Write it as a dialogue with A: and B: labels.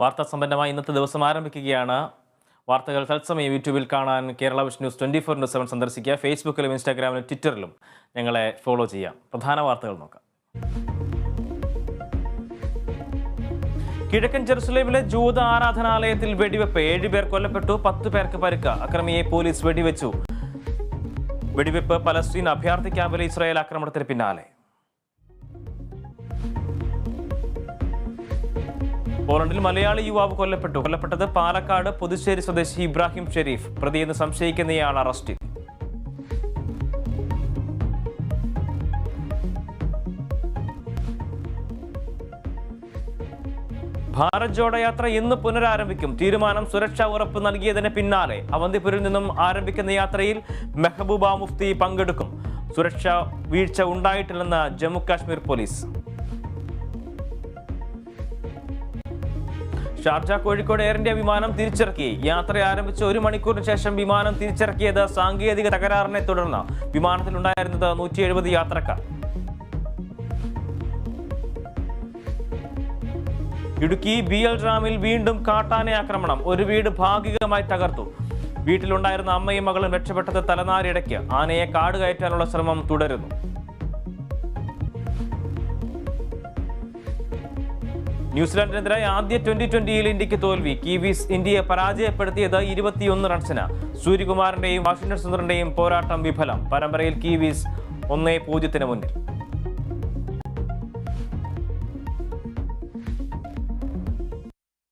A: വാർത്താ സമ്പന്നമായി ഇന്നത്തെ ദിവസം ആരംഭിക്കുകയാണ്. വാർത്തകൾ തത്സമയം യൂട്യൂബിൽ കാണാൻ കേരള വിഷൻ ന്യൂസ് 24/7 സന്ദർശിക്കുക. ഫേസ്ബുക്കിലും ഇൻസ്റ്റാഗ്രാമിലും ട്വിറ്ററിലും ഞങ്ങളെ ഫോളോ ചെയ്യാം. പ്രധാന വാർത്തകൾ നോക്കാം. കിഴക്കൻ ജെറുസലേമിലെ ജൂത ആരാധനാലയത്തിൽ വെടിവെപ്പ്. 7 പേർ കൊല്ലപ്പെട്ടു, 10 പേർക്ക് പരിക്ക്. അക്രമിയെ പോലീസ് വെടിവെച്ചു. വെടിവെപ്പ് പലസ്തീൻ അഭയാർത്ഥി ക്യാമ്പിലെ ഇസ്രായേൽ ആക്രമണത്തിന് പിന്നാലെ. പോളണ്ടിൽ മലയാളി യുവാവ് കൊല്ലപ്പെട്ടത് പാലക്കാട് പുതുശ്ശേരി സ്വദേശി ഇബ്രാഹിം ഷെരീഫ്. പ്രതിയെന്ന് സംശയിക്കുന്നയാൾ അറസ്റ്റിൽ. ഭാരത് ജോഡോ യാത്ര ഇന്ന് പുനരാരംഭിക്കും. തീരുമാനം സുരക്ഷാ ഉറപ്പ് നൽകിയതിന് പിന്നാലെ അവന്തിപുരിൽ നിന്നും ആരംഭിക്കുന്ന യാത്രയിൽ മെഹബൂബ മുഫ്തി പങ്കെടുക്കും. സുരക്ഷാ വീഴ്ച ഉണ്ടായിട്ടില്ലെന്ന് Jammu Kashmir police. Sharjah Kozhikode air India വിമാനം തിരിച്ചിറക്കി. യാത്ര ആരംഭിച്ച 1 മണിക്കൂറിന് ശേഷം വിമാനം തിരിച്ചിറക്കിയത് സാങ്കേതിക തകരാറിനെ തുടർന്ന്. വിമാനത്തിലുണ്ടായിരുന്നത് 170 യാത്രക്കാർ. ഇടുക്കി BL ഡാമിൽ വീണ്ടും കാട്ടാന ആക്രമണം. ഒരു വീട് ഭാഗികമായി തകർത്തു. വീട്ടിലുണ്ടായിരുന്ന അമ്മയും മകളും രക്ഷപ്പെട്ടത് തലനാരിടയ്ക്ക്. ആനയെ കാട് കയറ്റാനുള്ള ശ്രമം തുടരുന്നു. ന്യൂസിലാൻഡിനെതിരായ ആദ്യ 2020-ൽ ഇന്ത്യക്ക് തോൽവി. കിവീസ് ഇന്ത്യയെ പരാജയപ്പെടുത്തിയത് 21 റൺസിന്. സൂര്യകുമാറിന്റെയും വാഷിംഗ്ടൺ സുന്ദറിന്റെയും പോരാട്ടം വിഫലം. പരമ്പരയിൽ കിവീസ് 1-0 മുന്നിൽ.